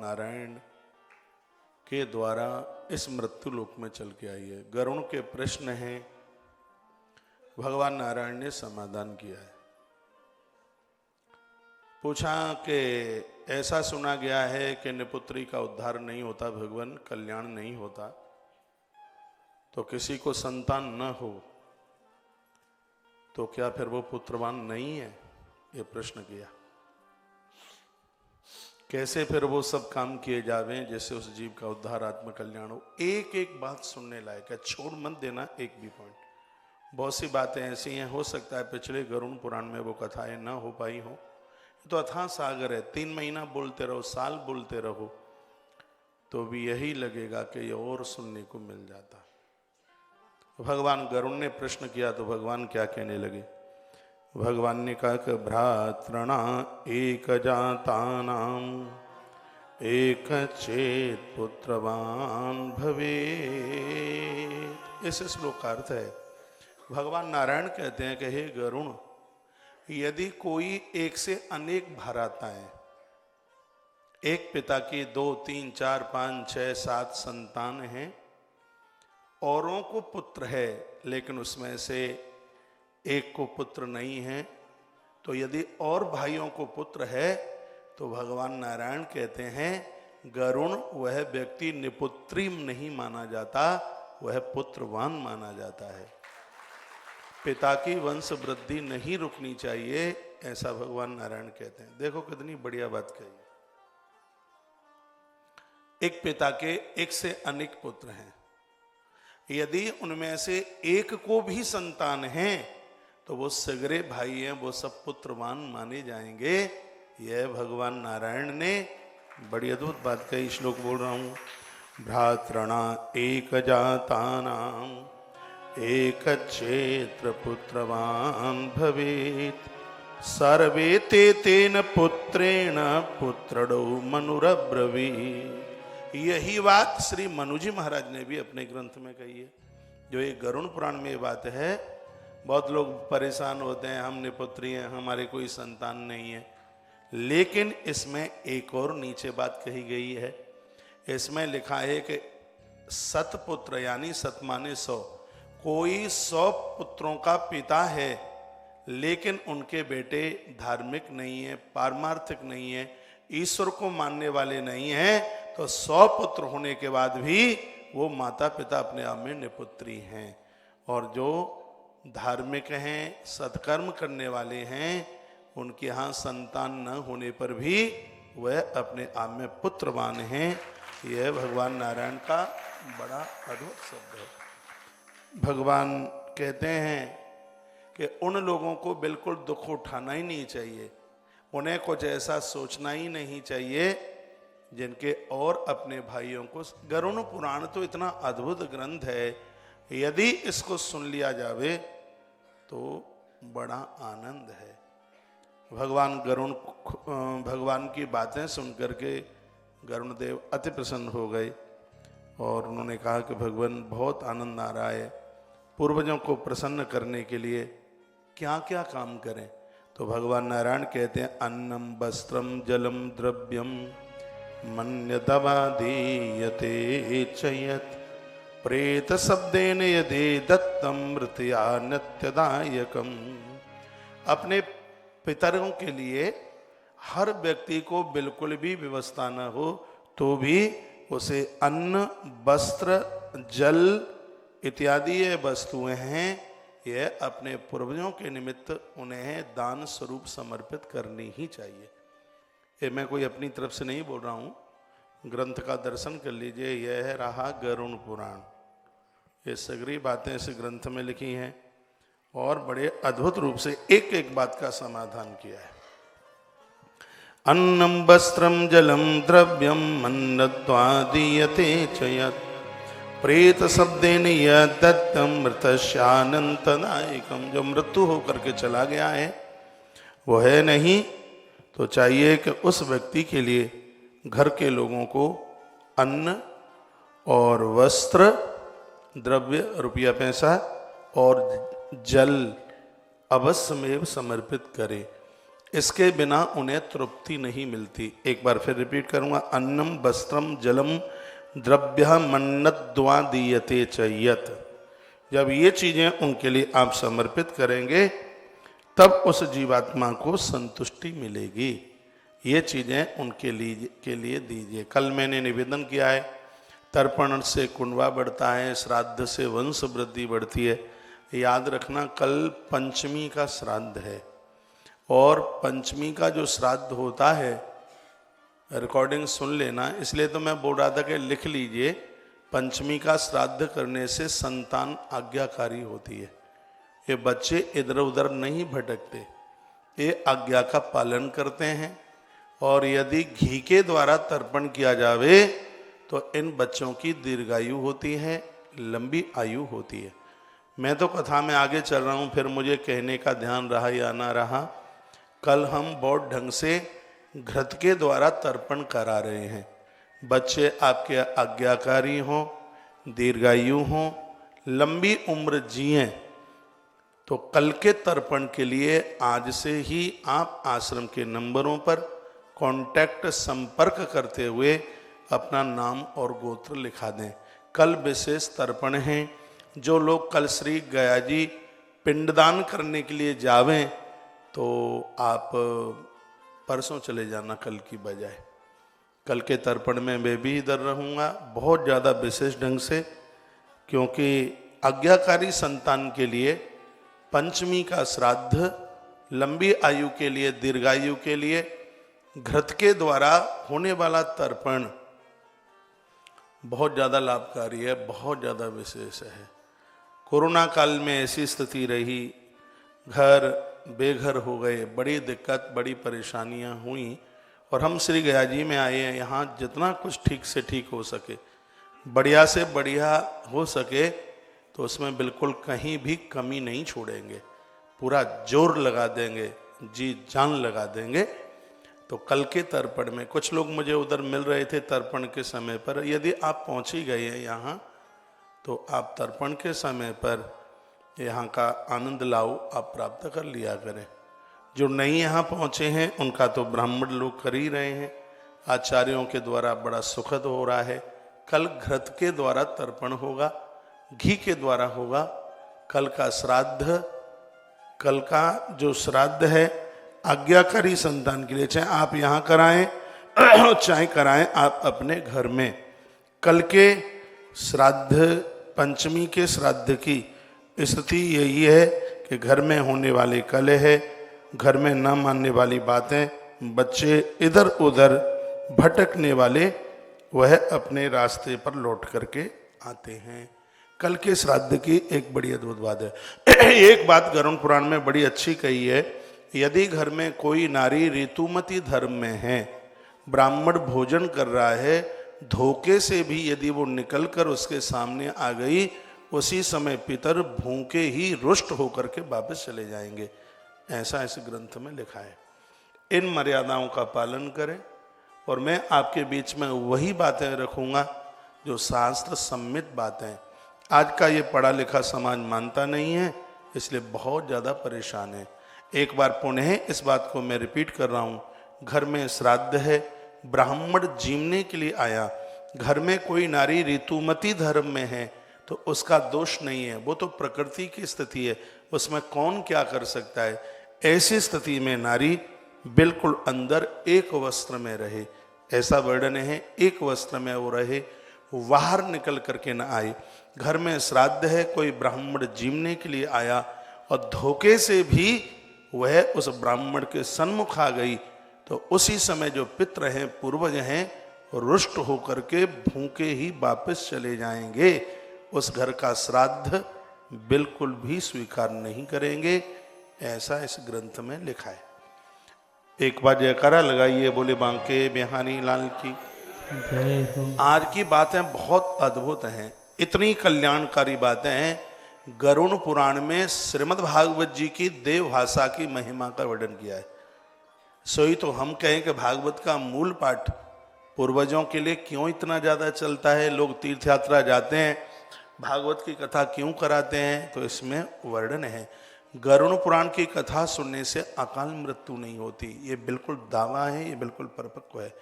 नारायण के द्वारा इस मृत्यु लोक में चल के आई है। गरुण के प्रश्न हैं, भगवान नारायण ने समाधान किया है। पूछा कि ऐसा सुना गया है कि निपुत्री का उद्धार नहीं होता, भगवान कल्याण नहीं होता, तो किसी को संतान न हो तो क्या फिर वो पुत्रवान नहीं है? ये प्रश्न किया। कैसे फिर वो सब काम किए जावे जैसे उस जीव का उद्धार, आत्म कल्याण हो। एक एक बात सुनने लायक है, छोड़ मत देना एक भी पॉइंट। बहुत सी बातें ऐसी हैं, हो सकता है पिछले गरुण पुराण में वो कथाएं ना हो पाई हो। तो अथाह सागर है, 3 महीना बोलते रहो, साल बोलते रहो, तो भी यही लगेगा कि ये और सुनने को मिल जाता। भगवान गरुण ने प्रश्न किया तो भगवान क्या कहने लगे? भगवान ने कहा कि भ्रातृणा एक जातानाम एक चेत पुत्रवान भवे। इस श्लोक का अर्थ है, भगवान नारायण कहते हैं कि हे गरुण, यदि कोई एक से अनेक भ्राताएं, एक पिता की 2, 3, 4, 5, 6, 7 संतान हैं, औरों को पुत्र है लेकिन उसमें से एक को पुत्र नहीं है, तो यदि और भाइयों को पुत्र है तो भगवान नारायण कहते हैं गरुण, वह व्यक्ति निपुत्री नहीं माना जाता, वह पुत्रवान माना जाता है। पिता की वंश वृद्धि नहीं रुकनी चाहिए, ऐसा भगवान नारायण कहते हैं। देखो कितनी बढ़िया बात कही। एक पिता के एक से अनेक पुत्र हैं, यदि उनमें से एक को भी संतान है तो वो सगरे भाई हैं, वो सब पुत्रवान माने जाएंगे। यह भगवान नारायण ने बड़ी अद्भुत बात कही। श्लोक बोल रहा हूं, भ्रातृणा एक जातानाम एक क्षेत्र पुत्रवान भवेत् सर्वे ते तेन पुत्रेण पुत्रडो मनुरब्रवीत्। यही बात श्री मनुजी महाराज ने भी अपने ग्रंथ में कही है। जो ये गरुण पुराण में ये बात है, बहुत लोग परेशान होते हैं, हम निपुत्री हैं, हमारे कोई संतान नहीं है, लेकिन इसमें एक और नीचे बात कही गई है। इसमें लिखा है कि सतपुत्र यानी सत माने 100, कोई 100 पुत्रों का पिता है लेकिन उनके बेटे धार्मिक नहीं है, पारमार्थिक नहीं है, ईश्वर को मानने वाले नहीं हैं, तो 100 पुत्र होने के बाद भी वो माता पिता अपने आप में निपुत्री हैं। और जो धार्मिक हैं, सत्कर्म करने वाले हैं, उनके यहाँ संतान न होने पर भी वह अपने आप में पुत्रवान हैं। यह भगवान नारायण का बड़ा अद्भुत शब्द है। भगवान कहते हैं कि उन लोगों को बिल्कुल दुख उठाना ही नहीं चाहिए, उन्हें कुछ ऐसा सोचना ही नहीं चाहिए जिनके और अपने भाइयों को। गरुण पुराण तो इतना अद्भुत ग्रंथ है, यदि इसको सुन लिया जावे तो बड़ा आनंद है। भगवान गरुण भगवान की बातें सुनकर के गरुण देव अति प्रसन्न हो गए और उन्होंने कहा कि भगवान बहुत आनंद आ रहा है, पूर्वजों को प्रसन्न करने के लिए क्या क्या काम करें? तो भगवान नारायण कहते हैं, अन्नम वस्त्रम जलम द्रव्यम मन्यतवा दीयते चयत प्रेत शब्देन यदि दत्तम मृत्या नित्यदायकम। अपने पितरों के लिए हर व्यक्ति को बिल्कुल भी व्यवस्था न हो तो भी उसे अन्न, वस्त्र, जल इत्यादि ये वस्तुएं हैं, यह अपने पूर्वजों के निमित्त उन्हें दान स्वरूप समर्पित करनी ही चाहिए। ये मैं कोई अपनी तरफ से नहीं बोल रहा हूँ, ग्रंथ का दर्शन कर लीजिए। यह है रहा गरुण पुराण, ये सगरी बातें इस ग्रंथ में लिखी हैं और बड़े अद्भुत रूप से एक एक बात का समाधान किया है। अन्नम वस्त्रम जलम द्रव्यम मन्नत्वा दीयते चयत् प्रेत शब्देन यदत्तम मृतस्यानंतदायकम। जो मृत्यु होकर के चला गया है वो है नहीं, तो चाहिए कि उस व्यक्ति के लिए घर के लोगों को अन्न और वस्त्र, द्रव्य रुपया पैसा और जल अवश्यमेव समर्पित करे। इसके बिना उन्हें तृप्ति नहीं मिलती। एक बार फिर रिपीट करूंगा, अन्नम वस्त्रम जलम द्रव्य मन्नद्वा दीयते चयत। जब ये चीजें उनके लिए आप समर्पित करेंगे तब उस जीवात्मा को संतुष्टि मिलेगी। ये चीजें उनके लिए दीजिए। कल मैंने निवेदन किया है, तर्पण से कुंडवा बढ़ता है, श्राद्ध से वंश वृद्धि बढ़ती है। याद रखना, कल पंचमी का श्राद्ध है और पंचमी का जो श्राद्ध होता है, रिकॉर्डिंग सुन लेना, इसलिए तो मैं बोल रहा था कि लिख लीजिए। पंचमी का श्राद्ध करने से संतान आज्ञाकारी होती है। ये बच्चे इधर उधर नहीं भटकते, ये आज्ञा का पालन करते हैं। और यदि घी के द्वारा तर्पण किया जावे तो इन बच्चों की दीर्घायु होती है, लंबी आयु होती है। मैं तो कथा में आगे चल रहा हूँ, फिर मुझे कहने का ध्यान रहा या ना रहा। कल हम बहुत ढंग से घृत के द्वारा तर्पण करा रहे हैं। बच्चे आपके आज्ञाकारी हों, दीर्घायु हों, लंबी उम्र जिएं, तो कल के तर्पण के लिए आज से ही आप आश्रम के नंबरों पर कांटेक्ट संपर्क करते हुए अपना नाम और गोत्र लिखा दें। कल विशेष तर्पण हैं। जो लोग कल श्री गया जी पिंडदान करने के लिए जावें तो आप परसों चले जाना कल की बजाय। कल के तर्पण में मैं भी इधर रहूँगा बहुत ज़्यादा विशेष ढंग से, क्योंकि आज्ञाकारी संतान के लिए पंचमी का श्राद्ध, लंबी आयु के लिए, दीर्घायु के लिए घृत के द्वारा होने वाला तर्पण बहुत ज़्यादा लाभकारी है, बहुत ज़्यादा विशेष है। कोरोना काल में ऐसी स्थिति रही, घर बेघर हो गए, बड़ी दिक्कत, बड़ी परेशानियां हुई और हम श्री गया जी में आए हैं। यहाँ जितना कुछ ठीक से ठीक हो सके, बढ़िया से बढ़िया हो सके, तो उसमें बिल्कुल कहीं भी कमी नहीं छोड़ेंगे, पूरा जोर लगा देंगे, जी जान लगा देंगे। तो कल के तर्पण में कुछ लोग मुझे उधर मिल रहे थे तर्पण के समय पर। यदि आप पहुँच ही गए हैं यहाँ, तो आप तर्पण के समय पर यहाँ का आनंद लाओ, आप प्राप्त कर लिया करें। जो नहीं यहाँ पहुँचे हैं उनका तो ब्राह्मण लोग कर ही रहे हैं, आचार्यों के द्वारा बड़ा सुखद हो रहा है। कल घृत के द्वारा तर्पण होगा, घी के द्वारा होगा। कल का श्राद्ध, कल का जो श्राद्ध है आज्ञाकारी संतान के लिए, चाहे आप यहाँ कराएं चाहे कराएं आप अपने घर में। कल के श्राद्ध, पंचमी के श्राद्ध की स्थिति यही है कि घर में होने वाले कलह है, घर में न मानने वाली बातें, बच्चे इधर उधर भटकने वाले, वह अपने रास्ते पर लौट करके आते हैं। कल के श्राद्ध की एक बड़ी अद्भुत बात है। एक बात गरुड़ पुराण में बड़ी अच्छी कही है, यदि घर में कोई नारी ऋतुमती धर्म में है, ब्राह्मण भोजन कर रहा है, धोखे से भी यदि वो निकलकर उसके सामने आ गई, उसी समय पितर भूखे ही रुष्ट होकर के वापस चले जाएंगे। ऐसा इस ग्रंथ में लिखा है। इन मर्यादाओं का पालन करें और मैं आपके बीच में वही बातें रखूंगा जो शास्त्र सम्मित बातें। आज का ये पढ़ा लिखा समाज मानता नहीं है, इसलिए बहुत ज़्यादा परेशान है। एक बार पुनः इस बात को मैं रिपीट कर रहा हूँ, घर में श्राद्ध है, ब्राह्मण जीवने के लिए आया, घर में कोई नारी ऋतुमती धर्म में है तो उसका दोष नहीं है, वो तो प्रकृति की स्थिति है, उसमें कौन क्या कर सकता है। ऐसी स्थिति में नारी बिल्कुल अंदर एक वस्त्र में रहे, ऐसा वर्णन है, एक वस्त्र में वो रहे, बाहर निकल करके न आए। घर में श्राद्ध है, कोई ब्राह्मण जीवने के लिए आया और धोखे से भी वह उस ब्राह्मण के सन्मुख आ गई, तो उसी समय जो पितर हैं, पूर्वज हैं, रुष्ट होकर के भूखे ही वापस चले जाएंगे। उस घर का श्राद्ध बिल्कुल भी स्वीकार नहीं करेंगे, ऐसा इस ग्रंथ में लिखा है। एक बार जयकारा लगाइए, बोले बांके बिहारी लाल की। आज की बातें बहुत अद्भुत हैं, इतनी कल्याणकारी बातें हैं। गरुड़ पुराण में श्रीमद् भागवत जी की देव भाषा की महिमा का वर्णन किया है। सोई तो हम कहें कि भागवत का मूल पाठ पूर्वजों के लिए क्यों इतना ज़्यादा चलता है, लोग तीर्थ यात्रा जाते हैं, भागवत की कथा क्यों कराते हैं, तो इसमें वर्णन है। गरुड़ पुराण की कथा सुनने से अकाल मृत्यु नहीं होती। ये बिल्कुल दावा है, ये बिल्कुल परिपक्व है।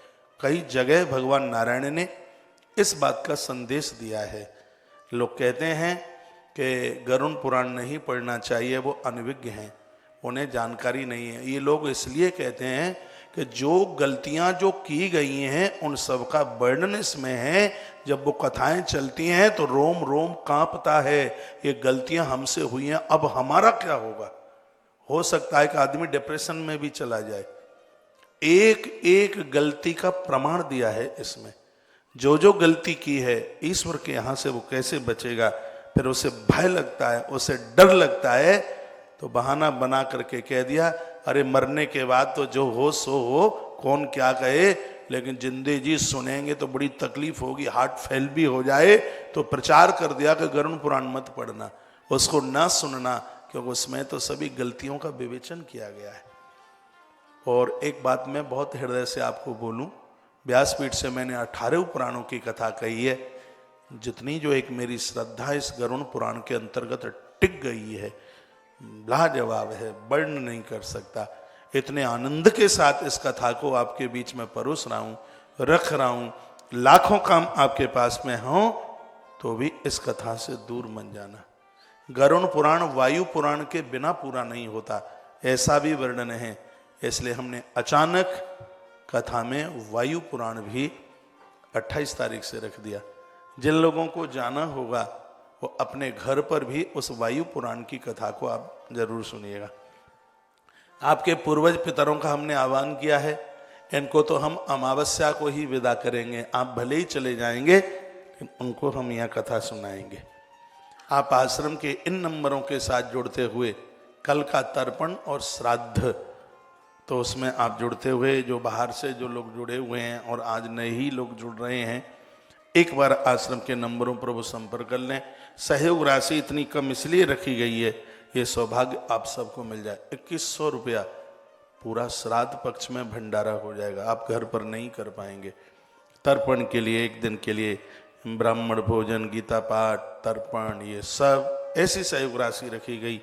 कई जगह भगवान नारायण ने इस बात का संदेश दिया है। लोग कहते हैं कि गरुड़ पुराण नहीं पढ़ना चाहिए, वो अनविज्ञ हैं, उन्हें जानकारी नहीं है। ये लोग इसलिए कहते हैं कि जो गलतियां जो की गई हैं उन सब का वर्णन इसमें है। जब वो कथाएं चलती हैं तो रोम रोम कांपता है, ये गलतियां हमसे हुई हैं, अब हमारा क्या होगा। हो सकता है कि आदमी डिप्रेशन में भी चला जाए। एक एक गलती का प्रमाण दिया है इसमें। जो जो गलती की है ईश्वर के यहां से वो कैसे बचेगा, फिर उसे भय लगता है, उसे डर लगता है, तो बहाना बना करके कह दिया अरे मरने के बाद तो जो हो सो हो, कौन क्या कहे, लेकिन जिंदगी जी सुनेंगे तो बड़ी तकलीफ होगी, हार्ट फेल भी हो जाए। तो प्रचार कर दिया कि गरुड़ पुराण मत पढ़ना, उसको ना सुनना, क्योंकि उसमें तो सभी गलतियों का विवेचन किया गया है। और एक बात मैं बहुत हृदय से आपको बोलूं, व्यासपीठ से मैंने 18 पुराणों की कथा कही है। जितनी जो एक मेरी श्रद्धा इस गरुड़ पुराण के अंतर्गत टिक गई है, लाजवाब है, वर्ण नहीं कर सकता। इतने आनंद के साथ इस कथा को आपके बीच में परोस रहा हूं, रख रहा हूं। लाखों काम आपके पास में हो तो भी इस कथा से दूर मत जाना। गरुड़ पुराण वायु पुराण के बिना पूरा नहीं होता, ऐसा भी वर्णन है। इसलिए हमने अचानक कथा में वायु पुराण भी 28 तारीख से रख दिया। जिन लोगों को जाना होगा वो अपने घर पर भी उस वायु पुराण की कथा को आप जरूर सुनिएगा। आपके पूर्वज पितरों का हमने आह्वान किया है, इनको तो हम अमावस्या को ही विदा करेंगे। आप भले ही चले जाएंगे लेकिन उनको हम यह कथा सुनाएंगे। आप आश्रम के इन नंबरों के साथ जुड़ते हुए कल का तर्पण और श्राद्ध, तो उसमें आप जुड़ते हुए, जो बाहर से जो लोग जुड़े हुए हैं और आज नए ही लोग जुड़ रहे हैं, एक बार आश्रम के नंबरों पर वो संपर्क कर लें। सहयोग राशि इतनी कम इसलिए रखी गई है, ये सौभाग्य आप सबको मिल जाए। 2100 रुपया पूरा श्राद्ध पक्ष में भंडारा हो जाएगा, आप घर पर नहीं कर पाएंगे। तर्पण के लिए एक दिन के लिए ब्राह्मण भोजन, गीता पाठ, तर्पण, ये सब ऐसी सहयोग राशि रखी गई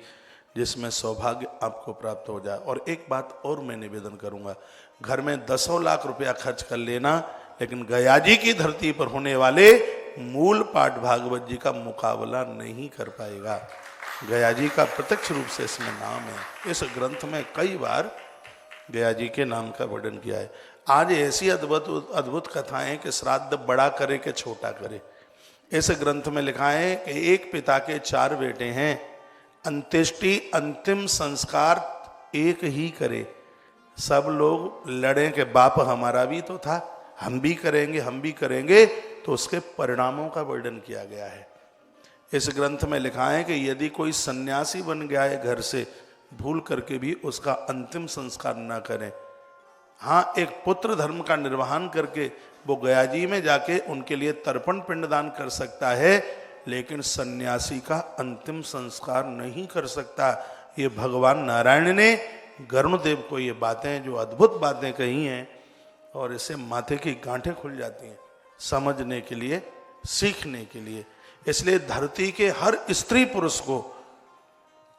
जिसमें सौभाग्य आपको प्राप्त हो जाए। और एक बात और मैं निवेदन करूंगा, घर में 10 लाख रुपया खर्च कर लेना, लेकिन गया जी की धरती पर होने वाले मूल पाठ भागवत जी का मुकाबला नहीं कर पाएगा। गया जी का प्रत्यक्ष रूप से इसमें नाम है। इस ग्रंथ में कई बार गया जी के नाम का वर्णन किया है। आज ऐसी अद्भुत अद्भुत कथाएं कि श्राद्ध बड़ा करे कि छोटा करे। इस ग्रंथ में लिखा है कि एक पिता के 4 बेटे हैं, अंत्येष्टि अंतिम संस्कार एक ही करे। सब लोग लड़े कि बाप हमारा भी तो था, हम भी करेंगे, हम भी करेंगे, तो उसके परिणामों का वर्णन किया गया है। इस ग्रंथ में लिखा है कि यदि कोई सन्यासी बन गया है घर से, भूल करके भी उसका अंतिम संस्कार न करें। हाँ, एक पुत्र धर्म का निर्वहन करके वो गया जी में जाके उनके लिए तर्पण पिंडदान कर सकता है, लेकिन सन्यासी का अंतिम संस्कार नहीं कर सकता। ये भगवान नारायण ने गरुड़ देव को ये बातें, जो अद्भुत बातें कही हैं, और इससे माथे की गांठें खुल जाती हैं समझने के लिए, सीखने के लिए। इसलिए धरती के हर स्त्री पुरुष को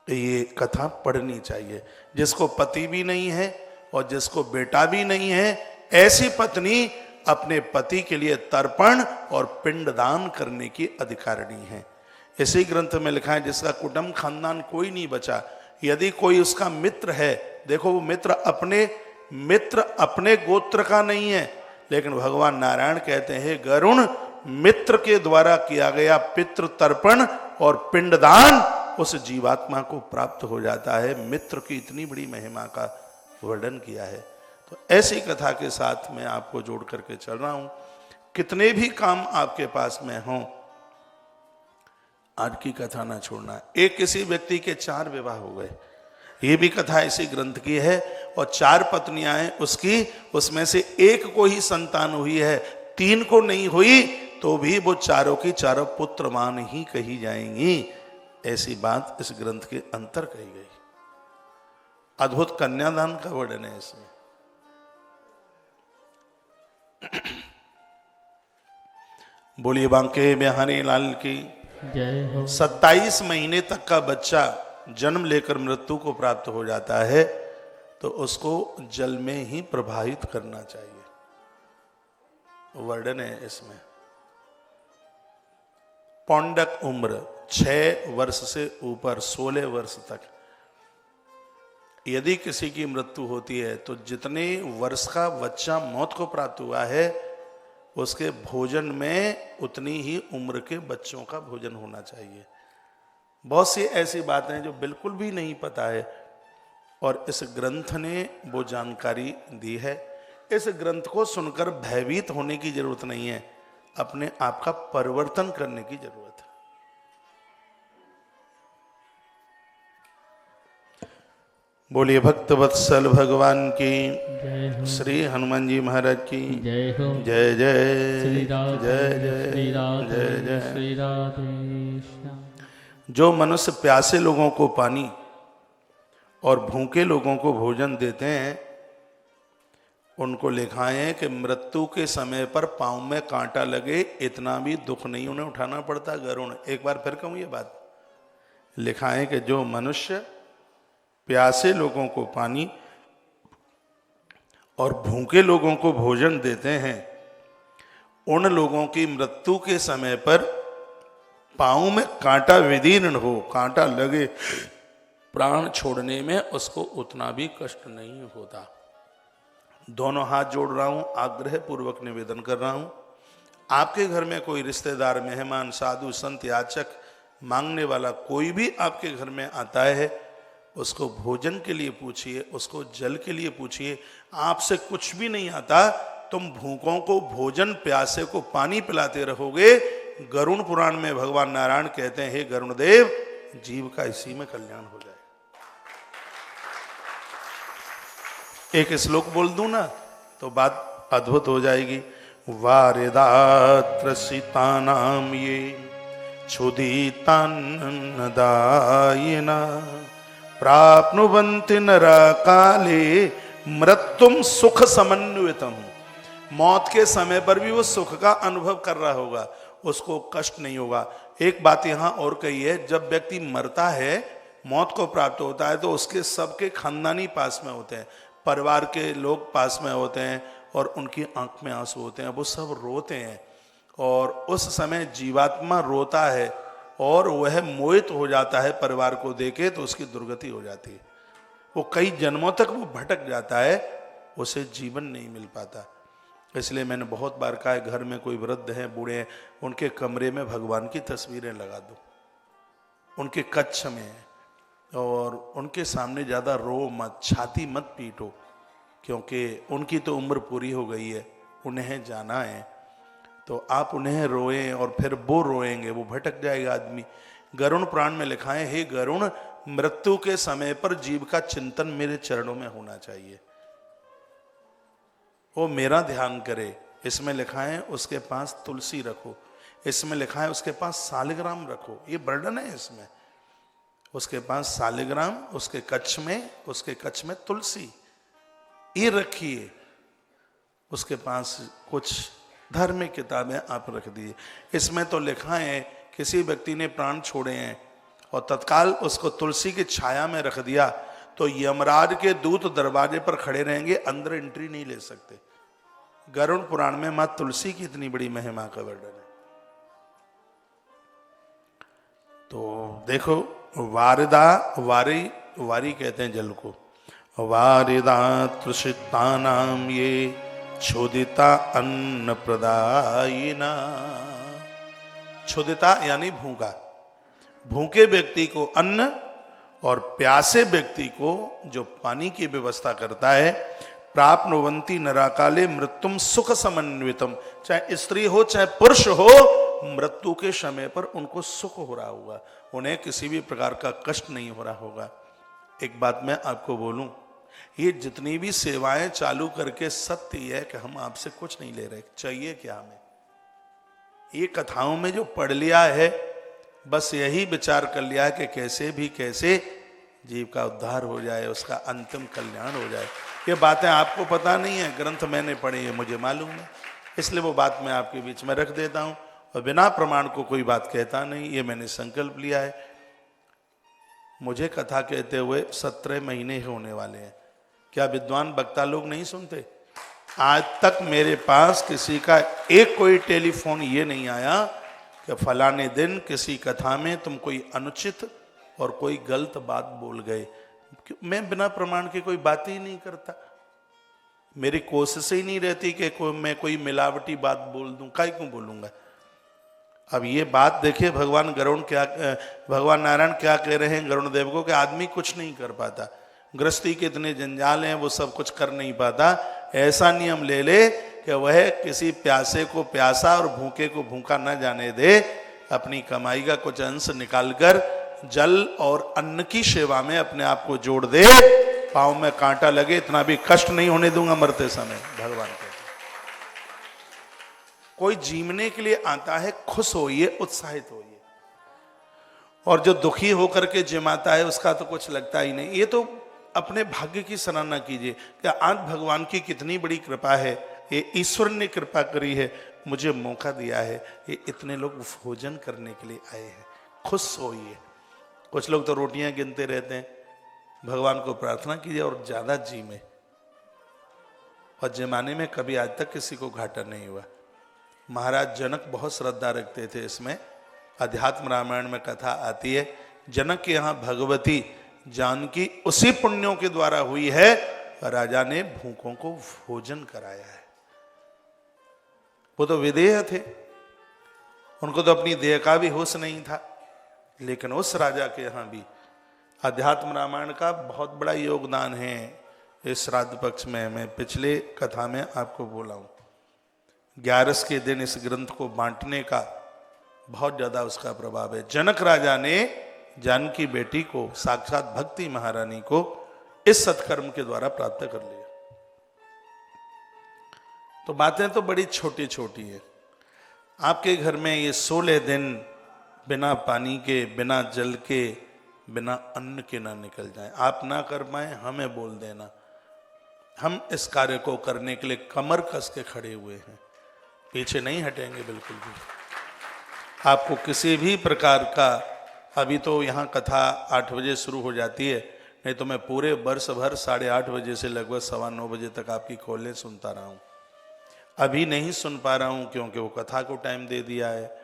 ये कथा पढ़नी चाहिए। जिसको पति भी नहीं है और जिसको बेटा भी नहीं है, ऐसी पत्नी अपने पति के लिए तर्पण और पिंडदान करने की अधिकारिणी है। इसी ग्रंथ में लिखा है जिसका कुटुंब खानदान कोई नहीं बचा, यदि कोई उसका मित्र है, देखो वो मित्र अपने गोत्र का नहीं है, लेकिन भगवान नारायण कहते हैं गरुड़ मित्र के द्वारा किया गया पितृ तर्पण और पिंडदान उस जीवात्मा को प्राप्त हो जाता है। मित्र की इतनी बड़ी महिमा का वर्णन किया है। तो ऐसी कथा के साथ मैं आपको जोड़ करके चल रहा हूं। कितने भी काम आपके पास में हों, आज की कथा ना छोड़ना। एक किसी व्यक्ति के 4 विवाह हो गए, ये भी कथा इसी ग्रंथ की है, और 4 पत्नियां हैं उसकी, उसमें से एक को ही संतान हुई है, 3 को नहीं हुई, तो भी वो चारों की चारों पुत्रमान ही कही जाएंगी। ऐसी बात इस ग्रंथ के अंतर कही गई। अद्भुत कन्यादान का वर्णन है इसमें। बोलिए बांके बिहारी लाल की जय हो। 27 महीने तक का बच्चा जन्म लेकर मृत्यु को प्राप्त हो जाता है तो उसको जल में ही प्रवाहित करना चाहिए। वर्णन है इसमें। पौंडक उम्र 6 वर्ष से ऊपर 16 वर्ष तक यदि किसी की मृत्यु होती है तो जितने वर्ष का बच्चा मौत को प्राप्त हुआ है उसके भोजन में उतनी ही उम्र के बच्चों का भोजन होना चाहिए। बहुत सी ऐसी बातें हैं जो बिल्कुल भी नहीं पता है और इस ग्रंथ ने वो जानकारी दी है। इस ग्रंथ को सुनकर भयभीत होने की जरूरत नहीं है, अपने आप का परिवर्तन करने की जरूरत है। बोलिए भक्त वत्सल भगवान की, श्री हनुमान जी महाराज की जय हो। जय जय श्री राधे जय जय श्री राधे जय जय। श्री राधे श्याम। जो मनुष्य प्यासे लोगों को पानी और भूखे लोगों को भोजन देते हैं उनको लिखा है कि मृत्यु के समय पर पांव में कांटा लगे इतना भी दुख नहीं उन्हें उठाना पड़ता। गरुण, एक बार फिर कहूं ये बात, लिखा है कि जो मनुष्य प्यासे लोगों को पानी और भूखे लोगों को भोजन देते हैं उन लोगों की मृत्यु के समय पर पांव में कांटा विदीर्ण हो, कांटा लगे, प्राण छोड़ने में उसको उतना भी कष्ट नहीं होता। दोनों हाथ जोड़ रहा हूं, आग्रह पूर्वक निवेदन कर रहा हूं, आपके घर में कोई रिश्तेदार, मेहमान, साधु, संत, याचक, मांगने वाला कोई भी आपके घर में आता है उसको भोजन के लिए पूछिए, उसको जल के लिए पूछिए। आपसे कुछ भी नहीं आता, तुम भूखों को भोजन, प्यासे को पानी पिलाते रहोगे। गरुण पुराण में भगवान नारायण कहते हैं, हे गरुण देव, जीव का इसी में कल्याण हो जाए। एक श्लोक बोल दूं ना तो बात अद्भुत हो जाएगी। वारिदात्रसितानाम ये क्षुधितान्नदायिना प्राप्नुवन्ति नरा काले मृत्युम सुख समन्वितम। मौत के समय पर भी वो सुख का अनुभव कर रहा होगा, उसको कष्ट नहीं होगा। एक बात यहां और कही है, जब व्यक्ति मरता है, मौत को प्राप्त होता है तो उसके सबके खानदानी पास में होते हैं, परिवार के लोग पास में होते हैं और उनकी आंख में आंसू होते हैं, वो सब रोते हैं। और उस समय जीवात्मा रोता है और वह मोहित हो जाता है परिवार को देखे तो उसकी दुर्गति हो जाती है। वो कई जन्मों तक वो भटक जाता है, उसे जीवन नहीं मिल पाता। इसलिए मैंने बहुत बार कहा है, घर में कोई वृद्ध हैं, बूढ़े हैं, उनके कमरे में भगवान की तस्वीरें लगा दो, उनके कक्ष में, और उनके सामने ज़्यादा रो मत, छाती मत पीटो, क्योंकि उनकी तो उम्र पूरी हो गई है, उन्हें जाना है। तो आप उन्हें रोएं और फिर वो रोएंगे, वो भटक जाएगा आदमी। गरुण पुराण में लिखा है, हे गरुण, मृत्यु के समय पर जीव का चिंतन मेरे चरणों में होना चाहिए, वो मेरा ध्यान करे। इसमें लिखा है उसके पास तुलसी रखो, इसमें लिखा है उसके पास सालिग्राम रखो, ये वर्णन है इसमें। उसके पास सालिग्राम, उसके कच्छ में तुलसी ये रखिए, उसके पास कुछ धार्मिक किताबें आप रख दिए। इसमें तो लिखा है किसी व्यक्ति ने प्राण छोड़े हैं और तत्काल उसको तुलसी की छाया में रख दिया तो यमराज के दूत दरवाजे पर खड़े रहेंगे, अंदर एंट्री नहीं ले सकते। गरुड़ पुराण में मां तुलसी की इतनी बड़ी महिमा का वर्णन है। तो देखो, वारी कहते हैं जल को। वारिदा तृषितानाम ये क्षुदिता अन्न प्रदायिना। क्षुदिता यानी भूखा, भूखे व्यक्ति को अन्न और प्यासे व्यक्ति को जो पानी की व्यवस्था करता है। प्राप्नुवन्ति नराकाले मृत्युम सुख समन्वितम। चाहे स्त्री हो चाहे पुरुष हो, मृत्यु के समय पर उनको सुख हो रहा होगा, उन्हें किसी भी प्रकार का कष्ट नहीं हो रहा होगा। एक बात मैं आपको बोलूं, ये जितनी भी सेवाएं चालू करके सत्य है कि हम आपसे कुछ नहीं ले रहे, चाहिए क्या हमें? ये कथाओं में जो पढ़ लिया है, बस यही विचार कर लिया है कि कैसे भी कैसे जीव का उद्धार हो जाए, उसका अंतिम कल्याण हो जाए। ये बातें आपको पता नहीं है, ग्रंथ मैंने पढ़े हैं, मुझे मालूम है, इसलिए वो बात मैं आपके बीच में रख देता हूं और बिना प्रमाण को कोई बात कहता नहीं, ये मैंने संकल्प लिया है। मुझे कथा कहते हुए 17 महीने होने वाले हैं। क्या विद्वान वक्ता लोग नहीं सुनते? आज तक मेरे पास किसी का एक कोई टेलीफोन ये नहीं आया कि फलाने दिन किसी कथा में तुम कोई अनुचित और कोई गलत बात बोल गए। मैं बिना प्रमाण के कोई बात ही नहीं करता। मेरी कोशिश ही नहीं रहती कि मैं कोई मिलावटी बात बोल दूं। काहे क्यों बोलूंगा? अब ये बात देखिए, भगवान नारायण क्या कह रहे हैं गरुण देव को कि आदमी कुछ नहीं कर पाता, गृहस्थी के इतने जंजाल हैं, वो सब कुछ कर नहीं पाता। ऐसा नियम ले ले कि वह किसी प्यासे को प्यासा और भूखे को भूखा न जाने दे। अपनी कमाई का कुछ अंश निकालकर जल और अन्न की सेवा में अपने आप को जोड़ दे। पाँव में कांटा लगे इतना भी कष्ट नहीं होने दूंगा मरते समय। भगवान कहते कोई जीवने के लिए आता है, खुश होइए, उत्साहित होइए। और जो दुखी होकर के जिमाता है उसका तो कुछ लगता ही नहीं। ये तो अपने भाग्य की सराहना कीजिए कि आज भगवान की कितनी बड़ी कृपा है, ये ईश्वर ने कृपा करी है, मुझे मौका दिया है, ये इतने लोग भोजन करने के लिए आए हैं। खुश होइए। कुछ लोग तो रोटियां गिनते रहते हैं। भगवान को प्रार्थना कीजिए और ज्यादा जी में। और जमाने में कभी आज तक किसी को घाटा नहीं हुआ। महाराज जनक बहुत श्रद्धा रखते थे इसमें। अध्यात्म रामायण में कथा आती है, जनक के यहाँ भगवती जानकी उसी पुण्यों के द्वारा हुई है, राजा ने भूखों को भोजन कराया है। वो तो विदेह थे, उनको तो अपनी देह का भी होश नहीं था, लेकिन उस राजा के यहाँ भी अध्यात्म रामायण का बहुत बड़ा योगदान है। इस श्राद्ध पक्ष में मैं पिछले कथा में आपको बोला हूं, 11 के दिन इस ग्रंथ को बांटने का बहुत ज्यादा उसका प्रभाव है। जनक राजा ने जानकी बेटी को, साक्षात भक्ति महारानी को, इस सत्कर्म के द्वारा प्राप्त कर लिया। तो बातें तो बड़ी छोटी छोटी है। आपके घर में ये 16 दिन बिना पानी के, बिना जल के, बिना अन्न के ना निकल जाए। आप ना कर पाए हमें बोल देना, हम इस कार्य को करने के लिए कमर कस के खड़े हुए हैं, पीछे नहीं हटेंगे बिल्कुल भी। आपको किसी भी प्रकार का, अभी तो यहाँ कथा 8 बजे शुरू हो जाती है, नहीं तो मैं पूरे वर्ष भर 8:30 बजे से लगभग 9:15 बजे तक आपकी कॉलें सुनता रहा हूँ। अभी नहीं सुन पा रहा हूँ क्योंकि वो कथा को टाइम दे दिया है।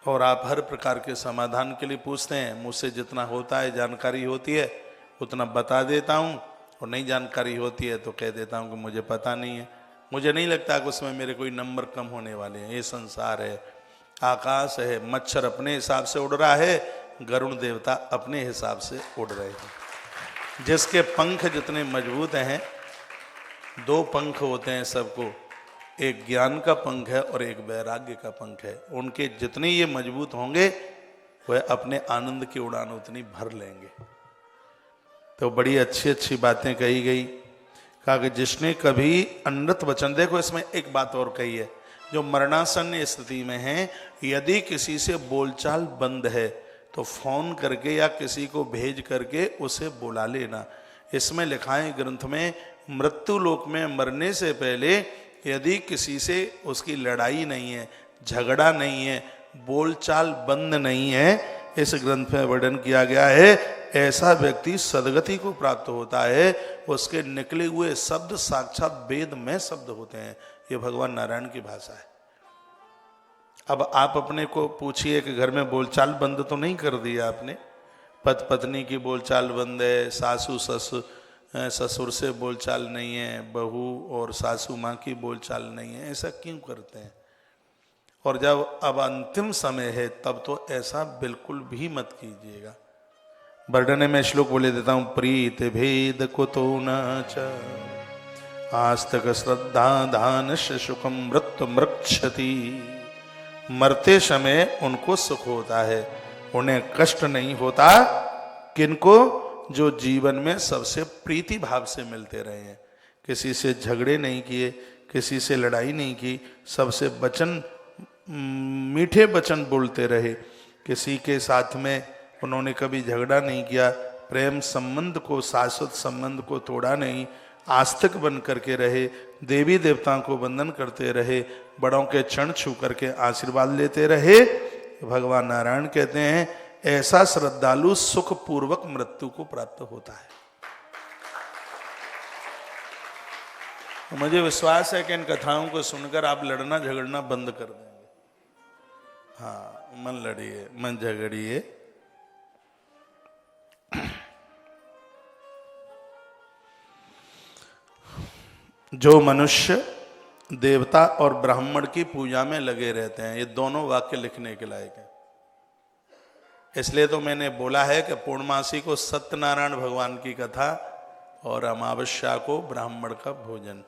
और आप हर प्रकार के समाधान के लिए पूछते हैं, मुझसे जितना होता है जानकारी होती है उतना बता देता हूँ, और नहीं जानकारी होती है तो कह देता हूँ कि मुझे पता नहीं है। मुझे नहीं लगता कि उसमें मेरे कोई नंबर कम होने वाले हैं। ये संसार है, आकाश है, मच्छर अपने हिसाब से उड़ रहा है, गरुण देवता अपने हिसाब से उड़ रहे हैं। जिसके पंख जितने मजबूत हैं, 2 पंख होते हैं सबको, एक ज्ञान का पंख है और एक वैराग्य का पंख है। उनके जितने ये मजबूत होंगे वह अपने आनंद की उड़ान उतनी भर लेंगे। तो बड़ी अच्छी अच्छी बातें कही गई। कहा कि जिसने कभी अनृत वचन, देखो इसमें एक बात और कही है, जो मरणासन्न स्थिति में है, यदि किसी से बोलचाल बंद है तो फोन करके या किसी को भेज करके उसे बुला लेना। इसमें लिखा है ग्रंथ में, मृत्यु लोक में मरने से पहले यदि किसी से उसकी लड़ाई नहीं है, झगड़ा नहीं है, बोलचाल बंद नहीं है, इस ग्रंथ में वर्णन किया गया है, ऐसा व्यक्ति सदगति को प्राप्त होता है। उसके निकले हुए शब्द साक्षात वेद में शब्द होते हैं। ये भगवान नारायण की भाषा है। अब आप अपने को पूछिए कि घर में बोलचाल बंद तो नहीं कर दिया आपने? पति पत्नी की बोलचाल बंद है, सासू ससुर से बोलचाल नहीं है, बहू और सासू माँ की बोलचाल नहीं है, ऐसा क्यों करते हैं? और जब अब अंतिम समय है तब तो ऐसा बिल्कुल भी मत कीजिएगा। वर्णन में श्लोक बोले देता हूं, प्रीत भेद कुतो न च आस्तक श्रद्धा दान सुखम मृत्यु मृक्षति। मरते समय उनको सुख होता है, उन्हें कष्ट नहीं होता। किनको? जो जीवन में सबसे प्रीति भाव से मिलते रहे हैं, किसी से झगड़े नहीं किए, किसी से लड़ाई नहीं की, सबसे वचन मीठे वचन बोलते रहे, किसी के साथ में उन्होंने कभी झगड़ा नहीं किया, प्रेम संबंध को, शाश्वत संबंध को तोड़ा नहीं, आस्तिक बन करके रहे, देवी देवताओं को वंदन करते रहे, बड़ों के चरण छू करके आशीर्वाद लेते रहे। भगवान नारायण कहते हैं ऐसा श्रद्धालु सुख पूर्वक मृत्यु को प्राप्त होता है। मुझे विश्वास है कि इन कथाओं को सुनकर आप लड़ना झगड़ना बंद कर देंगे। हाँ, मन लड़िए, मन झगड़िए। जो मनुष्य देवता और ब्राह्मण की पूजा में लगे रहते हैं, ये दोनों वाक्य लिखने के लायक हैं। इसलिए तो मैंने बोला है कि पूर्णमासी को सत्यनारायण भगवान की कथा और अमावस्या को ब्राह्मण का भोजन।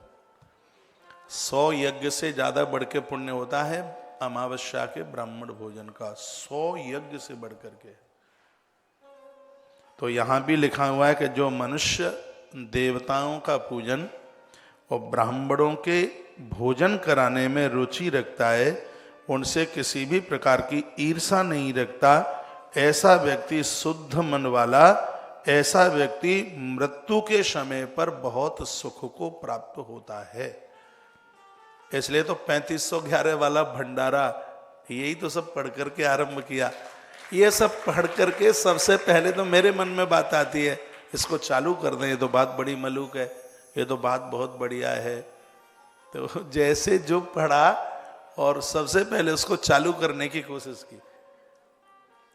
100 यज्ञ से ज्यादा बढ़ के पुण्य होता है अमावस्या के ब्राह्मण भोजन का, 100 यज्ञ से बढ़ करके। तो यहां भी लिखा हुआ है कि जो मनुष्य देवताओं का पूजन और ब्राह्मणों के भोजन कराने में रुचि रखता है, उनसे किसी भी प्रकार की ईर्षा नहीं रखता, ऐसा व्यक्ति शुद्ध मन वाला, ऐसा व्यक्ति मृत्यु के समय पर बहुत सुख को प्राप्त होता है। इसलिए तो 3511 वाला भंडारा यही तो सब पढ़ करके आरंभ किया। ये सब पढ़ करके सबसे पहले तो मेरे मन में बात आती है, इसको चालू कर दें, ये तो बात बड़ी मलूक है, ये तो बात बहुत बढ़िया है। तो जैसे जो पढ़ा और सबसे पहले उसको चालू करने की कोशिश की।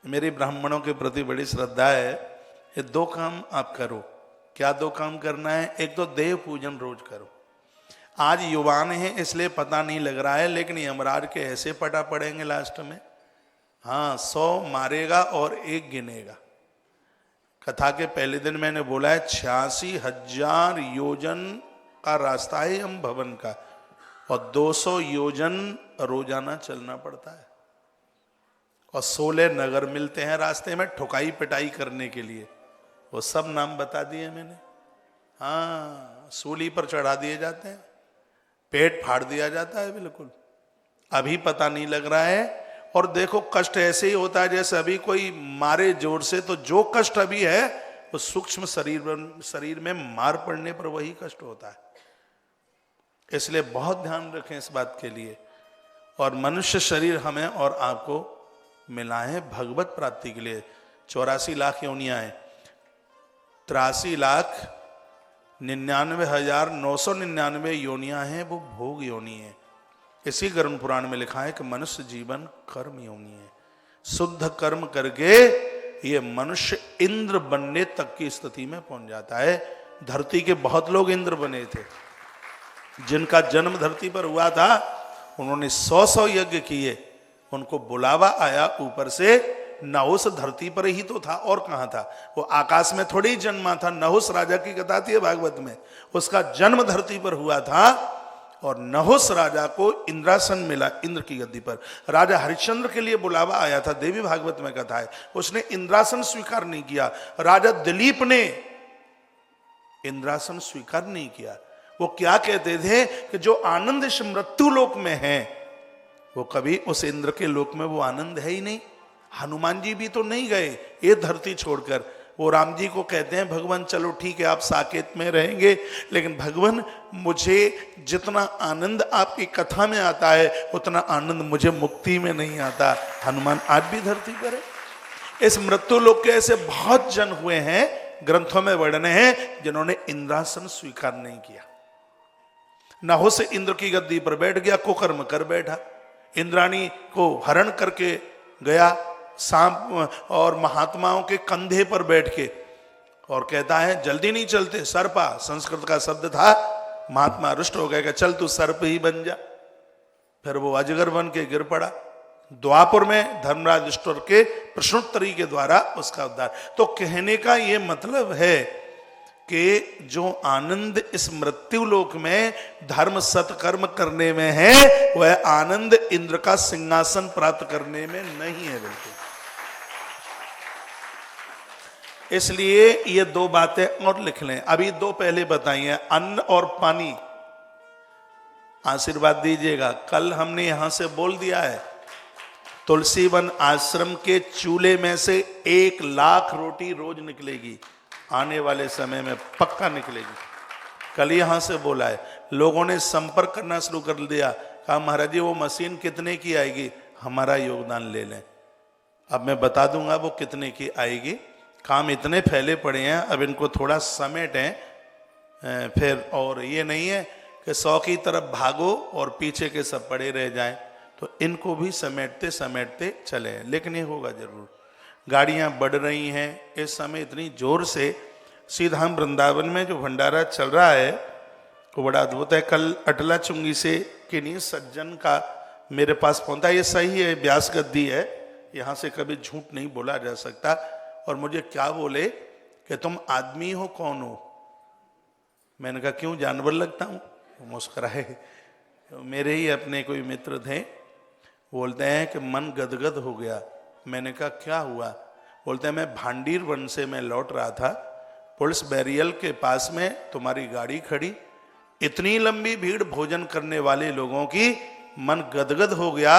मेरी ब्राह्मणों के प्रति बड़ी श्रद्धा है। ये 2 काम आप करो। क्या 2 काम करना है? एक तो देव पूजन रोज करो। आज युवान हैं इसलिए पता नहीं लग रहा है, लेकिन यमराज के ऐसे पटा पड़ेंगे लास्ट में। हाँ, 100 मारेगा और 1 गिनेगा। कथा के पहले दिन मैंने बोला है 86,000 योजन का रास्ता है हम भवन का, और 200 योजन रोजाना चलना पड़ता है, और 16 नगर मिलते हैं रास्ते में ठुकाई पिटाई करने के लिए। वो सब नाम बता दिए मैंने। हाँ, सूली पर चढ़ा दिए जाते हैं, पेट फाड़ दिया जाता है बिल्कुल। अभी पता नहीं लग रहा है। और देखो, कष्ट ऐसे ही होता है जैसे अभी कोई मारे जोर से, तो जो कष्ट अभी है वो सूक्ष्म शरीर में मार पड़ने पर वही कष्ट होता है। इसलिए बहुत ध्यान रखें इस बात के लिए। और मनुष्य शरीर हमें और आपको मिला है भगवत प्राप्ति के लिए। 84 लाख योनियां हैं, 83,99,999 योनियां हैं, वो भोग योनि है। इसी गरुड़ पुराण में लिखा है कि मनुष्य जीवन कर्म योनि है। शुद्ध कर्म करके ये मनुष्य इंद्र बनने तक की स्थिति में पहुंच जाता है। धरती के बहुत लोग इंद्र बने थे, जिनका जन्म धरती पर हुआ था, उन्होंने 100 यज्ञ किए, उनको बुलावा आया ऊपर से। नहुस धरती पर ही तो था, और कहां था? वो आकाश में थोड़ी ही जन्मा था। नहुस राजा की कथा थी भागवत में, उसका जन्म धरती पर हुआ था, और नहुस राजा को इंद्रासन मिला इंद्र की गद्दी पर। राजा हरिश्चंद्र के लिए बुलावा आया था, देवी भागवत में कथा है, उसने इंद्रासन स्वीकार नहीं किया। राजा दिलीप ने इंद्रासन स्वीकार नहीं किया। वो क्या कहते थे कि जो आनंद इस मृत्यु लोक में है, वो कभी उस इंद्र के लोक में वो आनंद है ही नहीं। हनुमान जी भी तो नहीं गए ये धरती छोड़कर। वो राम जी को कहते हैं, भगवान चलो ठीक है आप साकेत में रहेंगे, लेकिन भगवान मुझे जितना आनंद आपकी कथा में आता है उतना आनंद मुझे मुक्ति में नहीं आता। हनुमान आज भी धरती पर है। इस मृत्यु लोक के ऐसे बहुत जन हुए हैं, ग्रंथों में वर्णन है, जिन्होंने इंद्रासन स्वीकार नहीं किया। नहुस इंद्र की गद्दी पर बैठ गया, कुकर्म कर बैठा, इंद्राणी को हरण करके गया सांप, और महात्माओं के कंधे पर बैठ के, और कहता है जल्दी नहीं चलते, सर्पा संस्कृत का शब्द था। महात्मा रुष्ट हो गए कि चल तू सर्प ही बन जा। फिर वो अजगर बन के गिर पड़ा। द्वापर में धर्मराज युधिष्ठिर के प्रश्नोत्तरी के द्वारा उसका उद्धार। तो कहने का ये मतलब है कि जो आनंद इस मृत्यु लोक में धर्म सत्कर्म करने में है, वह आनंद इंद्र का सिंहासन प्राप्त करने में नहीं है बिल्कुल। इसलिए ये 2 बातें और लिख लें। अभी 2 पहले बताई हैं, अन्न और पानी। आशीर्वाद दीजिएगा। कल हमने यहां से बोल दिया है, तुलसीवन आश्रम के चूल्हे में से 1 लाख रोटी रोज निकलेगी, आने वाले समय में पक्का निकलेगी। कल यहां से बोला है। लोगों ने संपर्क करना शुरू कर दिया, कहा महाराज जी वो मशीन कितने की आएगी, हमारा योगदान ले लें। अब मैं बता दूंगा वो कितने की आएगी। काम इतने फैले पड़े हैं, अब इनको थोड़ा समेटें फिर। और ये नहीं है कि 100 की तरफ भागो और पीछे के सब पड़े रह जाएं, तो इनको भी समेटते समेटते चले। लेकिन ये होगा जरूर। गाड़ियां बढ़ रही हैं इस समय इतनी जोर से। सीधाम वृंदावन में जो भंडारा चल रहा है वो बड़ा अद्भुत है। कल अटला चुंगी से किन्हीं सज्जन का मेरे पास पहुंचा, ये सही है, व्यास गद्दी है, यहाँ से कभी झूठ नहीं बोला जा सकता। और मुझे क्या बोले कि तुम आदमी हो कौन हो? मैंने कहा क्यों, जानवर लगता हूँ? मुस्कुराए। तो मेरे ही अपने कोई मित्र थे, बोलते हैं कि मन गदगद हो गया। मैंने कहा क्या हुआ? बोलते हैं मैं भांडीर वन से मैं लौट रहा था, पुलिस बैरियल के पास में तुम्हारी गाड़ी खड़ी, इतनी लंबी भीड़ भोजन करने वाले लोगों की, मन गदगद हो गया,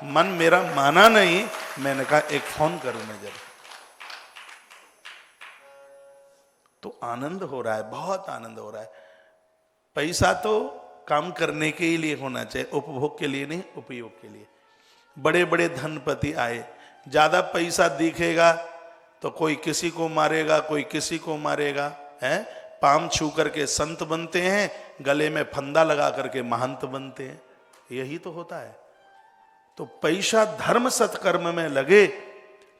मन मेरा माना नहीं। मैंने कहा एक फोन करूं मैं जरा। तो आनंद हो रहा है, बहुत आनंद हो रहा है। पैसा तो काम करने के लिए होना चाहिए, उपभोग के लिए नहीं, उपयोग के लिए। बड़े बड़े धनपति आए, ज्यादा पैसा दिखेगा तो कोई किसी को मारेगा, कोई किसी को मारेगा, है? पाम छू करके संत बनते हैं, गले में फंदा लगा करके महंत बनते हैं। यही तो होता है। तो पैसा धर्म सत्कर्म में लगे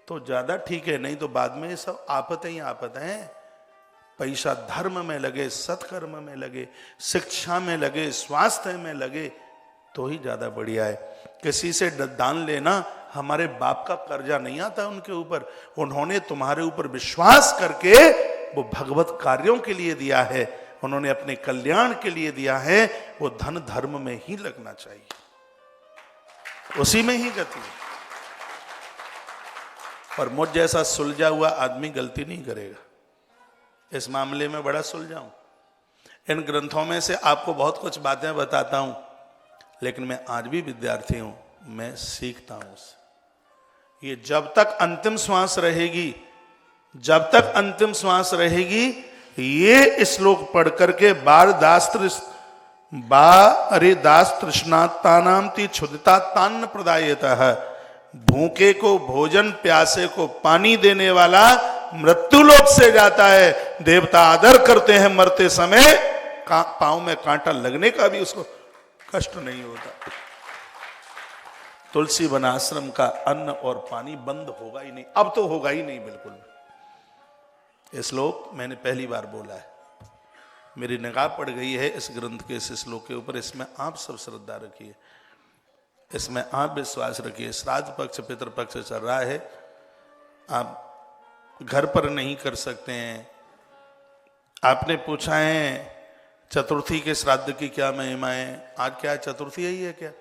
तो ज्यादा ठीक है, नहीं तो बाद में ये सब आफतें ही आफत हैं। पैसा धर्म में लगे, सत्कर्म में लगे, शिक्षा में लगे, स्वास्थ्य में लगे तो ही ज्यादा बढ़िया है। किसी से दान लेना, हमारे बाप का कर्जा नहीं आता उनके ऊपर, उन्होंने तुम्हारे ऊपर विश्वास करके वो भगवत कार्यों के लिए दिया है, उन्होंने अपने कल्याण के लिए दिया है। वो धन धर्म में ही लगना चाहिए, उसी में ही गति है। और मुझ जैसा सुलझा हुआ आदमी गलती नहीं करेगा। इस मामले में बड़ा सुलझा हूं। इन ग्रंथों में से आपको बहुत कुछ बातें बताता हूं, लेकिन मैं आज भी विद्यार्थी हूं, मैं सीखता हूं उससे। ये जब तक अंतिम श्वास रहेगी, जब तक अंतिम श्वास रहेगी, ये श्लोक पढ़ करके दास तृष्णातानाम ती क्षुदिता तान्न प्रदायतः, भूखे को भोजन, प्यासे को पानी देने वाला मृत्यु लोक से जाता है। देवता आदर करते हैं, मरते समय पांव में कांटा लगने का भी उसको कष्ट नहीं होता। तुलसी वनाश्रम का अन्न और पानी बंद होगा ही नहीं, अब तो होगा ही नहीं बिल्कुल। ये श्लोक मैंने पहली बार बोला है, मेरी निगाह पड़ गई है इस ग्रंथ के इस श्लोक के ऊपर। इसमें आप सब श्रद्धा रखिए, इसमें आप विश्वास रखिए। श्राद्ध पक्ष पितृपक्ष चल रहा है, आप घर पर नहीं कर सकते हैं। आपने पूछा है चतुर्थी के श्राद्ध की क्या महिमा है? आज क्या है, चतुर्थी यही है क्या?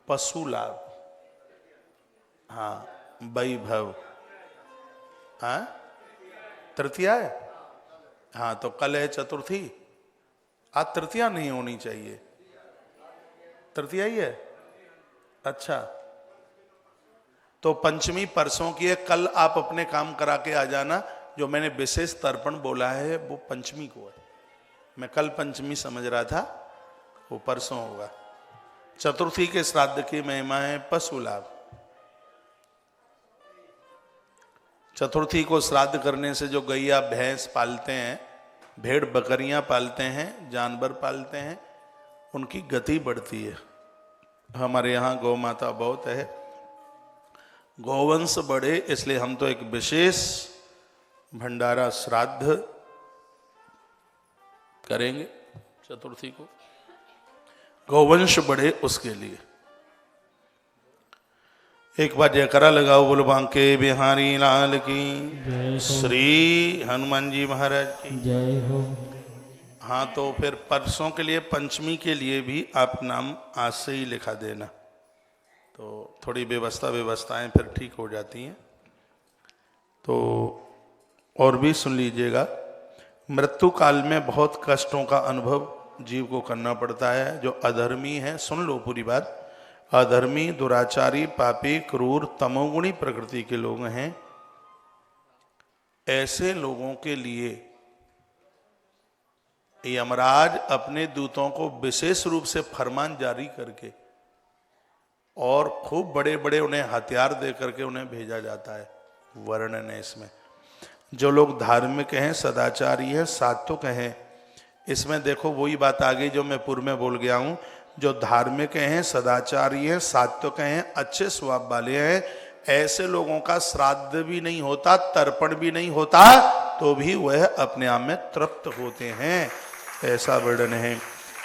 पशु लाभ, हाँ, वैभव, हाँ, तृतीया है, हाँ, तो कल है चतुर्थी, आज तृतीया नहीं होनी चाहिए, तृतीया ही है। अच्छा, तो पंचमी परसों की है, कल आप अपने काम करा के आ जाना। जो मैंने विशेष तर्पण बोला है वो पंचमी को है, मैं कल पंचमी समझ रहा था, वो परसों होगा। चतुर्थी के श्राद्ध की महिमा है पशु लाभ। चतुर्थी को श्राद्ध करने से जो गैया भैंस पालते हैं, भेड़ बकरियां पालते हैं, जानवर पालते हैं, उनकी गति बढ़ती है। हमारे यहाँ गौ माता बहुत है, गौवंश बढ़े, इसलिए हम तो एक विशेष भंडारा श्राद्ध करेंगे चतुर्थी को, गौवंश बढ़े उसके लिए। एक बार जयकारा लगाओ, बोलो बांके बिहारी लाल की, श्री हनुमान जी महाराज की जय हो। हाँ, तो फिर परसों के लिए, पंचमी के लिए भी आप नाम आज से ही लिखा देना, तो थोड़ी व्यवस्थाएं फिर ठीक हो जाती हैं। तो और भी सुन लीजिएगा, मृत्यु काल में बहुत कष्टों का अनुभव जीव को करना पड़ता है। जो अधर्मी है, सुन लो पूरी बात, अधर्मी, दुराचारी, पापी, क्रूर, तमोगुणी प्रकृति के लोग हैं, ऐसे लोगों के लिए यमराज अपने दूतों को विशेष रूप से फरमान जारी करके और खूब बड़े बड़े उन्हें हथियार दे करके उन्हें भेजा जाता है। वर्णन है इसमें। जो लोग धार्मिक हैं, सदाचारी हैं, सात्विक हैं, इसमें देखो वही बात आ गई जो मैं पूर्व में बोल गया हूं। जो धार्मिक हैं, सदाचारी हैं, सात्विक हैं, अच्छे स्वभाव वाले हैं, ऐसे लोगों का श्राद्ध भी नहीं होता, तर्पण भी नहीं होता, तो भी वह अपने आप में तृप्त होते हैं, ऐसा वर्णन है।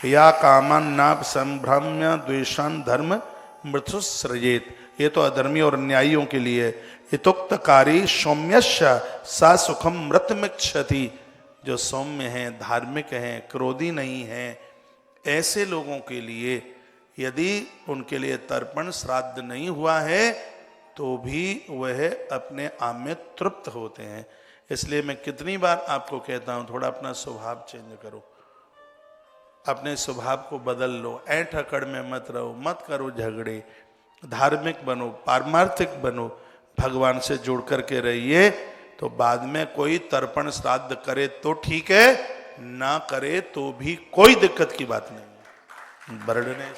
या कामान नाप संभ्रम्य द्वेषान धर्म मृत्युसृजेत, ये तो अधर्मी और न्यायियों के लिए। हितोक्तकारी सौम्यस्य सा सुखम मृतमिक्षति, जो सौम्य हैं, धार्मिक हैं, क्रोधी नहीं हैं, ऐसे लोगों के लिए यदि उनके लिए तर्पण श्राद्ध नहीं हुआ है तो भी वह अपने आप में तृप्त होते हैं। इसलिए मैं कितनी बार आपको कहता हूं, थोड़ा अपना स्वभाव चेंज करो, अपने स्वभाव को बदल लो, ऐंठ अकड़ में मत रहो, मत करो झगड़े, धार्मिक बनो, पारमार्थिक बनो, भगवान से जुड़ करके रहिए। तो बाद में कोई तर्पण श्राद्ध करे तो ठीक है, ना करे तो भी कोई दिक्कत की बात नहीं है। वर्णन है।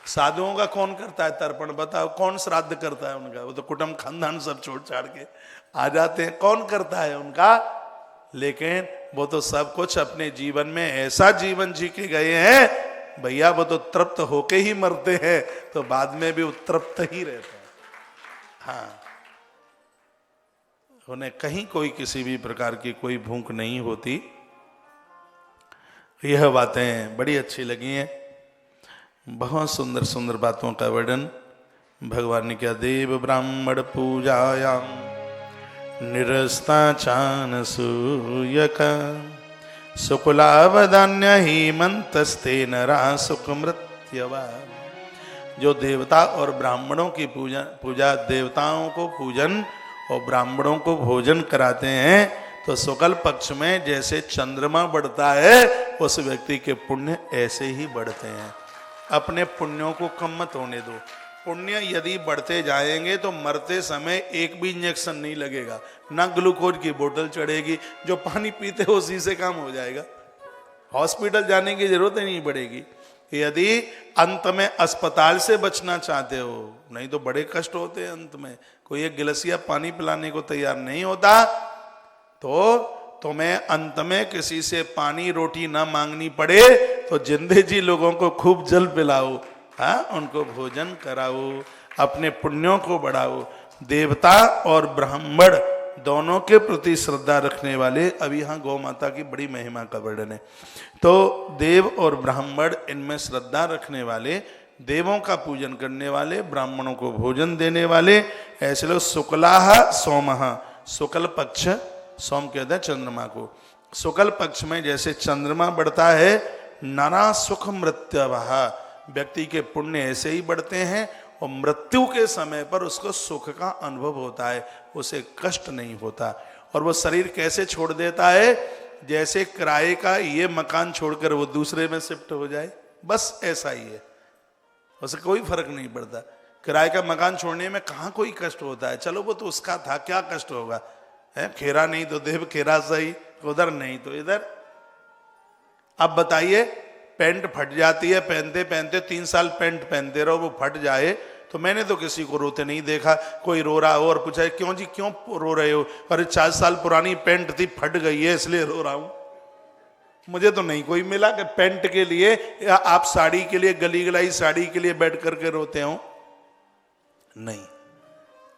साधुओं का कौन करता है तर्पण, बताओ कौन श्राद्ध करता है उनका? वो तो कुटुंब खानदान सब छोड़ छाड़ के आ जाते हैं, कौन करता है उनका? लेकिन वो तो सब कुछ अपने जीवन में ऐसा जीवन जी के गए हैं भैया, वो तो तृप्त होके ही मरते हैं, तो बाद में भी उत्तृप्त ही रहते हैं। हाँ, उन्हें कहीं कोई किसी भी प्रकार की कोई भूख नहीं होती। यह बातें बड़ी अच्छी लगी हैं, बहुत सुंदर सुंदर बातों का वर्णन भगवान ने किया। देव ब्राह्मण पूजायाम निरस्ता चान सूयका शुक्लावदान्य हेमंतस्ते नरा सुखमृत्यवा। जो देवता और ब्राह्मणों की पूजा देवताओं को पूजन और ब्राह्मणों को भोजन कराते हैं, तो शुक्ल पक्ष में जैसे चंद्रमा बढ़ता है, उस व्यक्ति के पुण्य ऐसे ही बढ़ते हैं। अपने पुण्यों को कम मत होने दो। पुण्य यदि बढ़ते जाएंगे तो मरते समय एक भी इंजेक्शन नहीं लगेगा, ना ग्लूकोज की बोतल चढ़ेगी, जो पानी पीते हो उसी से काम हो जाएगा, हॉस्पिटल जाने की जरूरत ही नहीं पड़ेगी। यदि अंत में अस्पताल से बचना चाहते हो, नहीं तो बड़े कष्ट होते हैं अंत में, कोई एक गिलसिया पानी पिलाने को तैयार नहीं होता, तो तुम्हें अंत में किसी से पानी रोटी ना मांगनी पड़े तो जिंदे जी लोगों को खूब जल पिलाओ, हाँ, उनको भोजन कराओ, अपने पुण्यों को बढ़ाओ। देवता और ब्राह्मण दोनों के प्रति श्रद्धा रखने वाले, अभी यहाँ गौ माता की बड़ी महिमा का वर्णन है, तो देव और ब्राह्मण इनमें श्रद्धा रखने वाले, देवों का पूजन करने वाले, ब्राह्मणों को भोजन देने वाले, ऐसे लोग शुक्लाह सोमः, शुक्ल पक्ष, सोम कहते हैं चंद्रमा को, शुक्ल पक्ष में जैसे चंद्रमा बढ़ता है, नाना सुख मृत्यवः, व्यक्ति के पुण्य ऐसे ही बढ़ते हैं, और मृत्यु के समय पर उसको सुख का अनुभव होता है, उसे कष्ट नहीं होता। और वो शरीर कैसे छोड़ देता है? जैसे किराए का ये मकान छोड़कर वो दूसरे में शिफ्ट हो जाए, बस ऐसा ही है, उसे कोई फर्क नहीं पड़ता। किराए का मकान छोड़ने में कहाँ कोई कष्ट होता है? चलो वो तो उसका था, क्या कष्ट होगा है? खेरा नहीं तो देव खेरा सही, उधर नहीं तो इधर। अब बताइए, पैंट फट जाती है, पहनते पहनते 3 साल पैंट पहनते रहो, वो फट जाए, तो मैंने तो किसी को रोते नहीं देखा। कोई रो रहा हो और पूछा क्यों जी, क्यों रो रहे हो? अरे 4 साल पुरानी पैंट थी, फट गई है इसलिए रो रहा हूं। मुझे तो नहीं कोई मिला कि पैंट के लिए या आप साड़ी के लिए, गली गलाई साड़ी के लिए बैठ करके रोते हो, नहीं।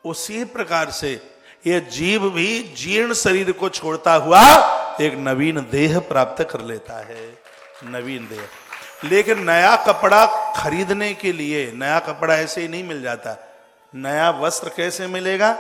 उसी प्रकार से ये जीव भी जीर्ण शरीर को छोड़ता हुआ एक नवीन देह प्राप्त कर लेता है, नवीन देह। लेकिन नया कपड़ा खरीदने के लिए, नया कपड़ा ऐसे ही नहीं मिल जाता। नया वस्त्र कैसे मिलेगा?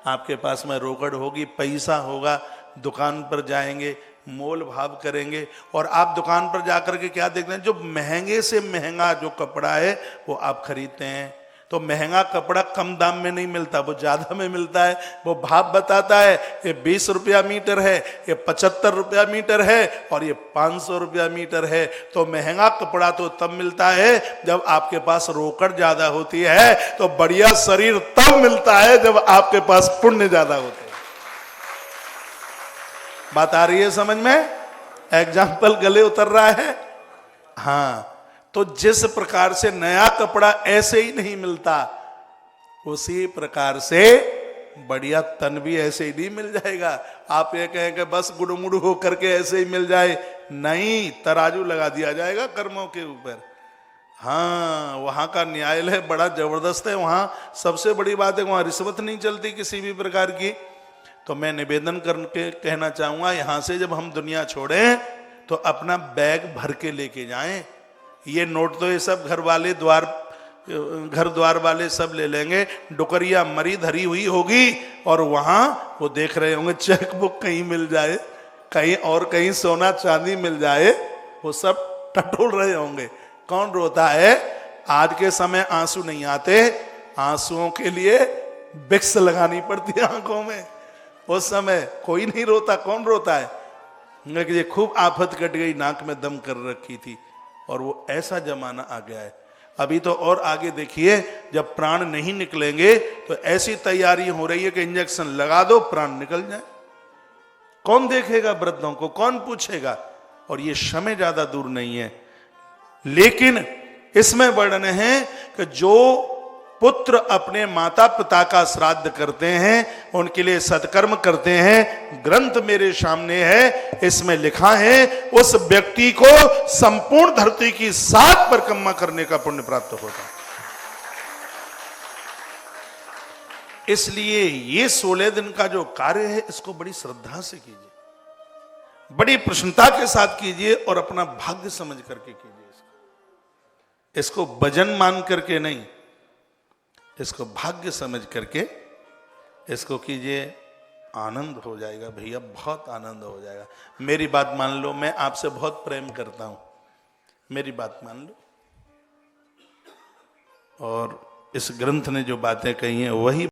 आपके पास में रोकड़ होगी, पैसा होगा, दुकान पर जाएंगे, मोल भाव करेंगे, और आप दुकान पर जाकर के क्या देखते हैं? जो महंगे से महंगा जो कपड़ा है वो आप खरीदते हैं। तो महंगा कपड़ा कम दाम में नहीं मिलता, वो ज्यादा में मिलता है। वो भाव बताता है, ये 20 रुपया मीटर है, ये 75 रुपया मीटर है, और ये 500 रुपया मीटर है। तो महंगा कपड़ा तो तब मिलता है जब आपके पास रोकड़ ज्यादा होती है, तो बढ़िया शरीर तब मिलता है जब आपके पास पुण्य ज्यादा होते हैं। बात आ रही है समझ में? एग्जाम्पल गले उतर रहा है? हाँ, तो जिस प्रकार से नया कपड़ा ऐसे ही नहीं मिलता, उसी प्रकार से बढ़िया तन भी ऐसे ही नहीं मिल जाएगा। आप ये कहें कि बस गुड़मुड़ हो करके ऐसे ही मिल जाए, नहीं, तराजू लगा दिया जाएगा कर्मों के ऊपर। हाँ, वहां का न्यायालय बड़ा जबरदस्त है। वहां सबसे बड़ी बात है, वहां रिश्वत नहीं चलती किसी भी प्रकार की। तो मैं निवेदन करके कहना चाहूंगा, यहां से जब हम दुनिया छोड़ें तो अपना बैग भर के लेके जाएं। ये नोट तो ये सब घर द्वार वाले सब ले लेंगे, डुकरिया मरी धरी हुई होगी, और वहां वो देख रहे होंगे चेक बुक कहीं मिल जाए, कहीं सोना चांदी मिल जाए, वो सब टटोल रहे होंगे। कौन रोता है? आज के समय आंसू नहीं आते, आंसुओं के लिए विक्स लगानी पड़ती है आंखों में। उस समय कोई नहीं रोता। कौन रोता है? ये खूब आफत कट गई, नाक में दम कर रखी थी, और वो ऐसा जमाना आ गया है। अभी तो और आगे देखिए, जब प्राण नहीं निकलेंगे तो ऐसी तैयारी हो रही है कि इंजेक्शन लगा दो, प्राण निकल जाए। कौन देखेगा वृद्धों को? कौन पूछेगा? और ये समय ज्यादा दूर नहीं है। लेकिन इसमें वर्णन है कि जो पुत्र अपने माता पिता का श्राद्ध करते हैं, उनके लिए सत्कर्म करते हैं, ग्रंथ मेरे सामने है, इसमें लिखा है उस व्यक्ति को संपूर्ण धरती की 7 परिक्रमा करने का पुण्य प्राप्त होता है। इसलिए ये 16 दिन का जो कार्य है, इसको बड़ी श्रद्धा से कीजिए, बड़ी प्रसन्नता के साथ कीजिए, और अपना भाग्य समझ करके कीजिए। इसको भजन मान करके नहीं, इसको भाग्य समझ करके इसको कीजिए। आनंद हो जाएगा भैया, बहुत आनंद हो जाएगा। मेरी बात मान लो, मैं आपसे बहुत प्रेम करता हूं, मेरी बात मान लो। और इस ग्रंथ ने जो बातें कही हैं वही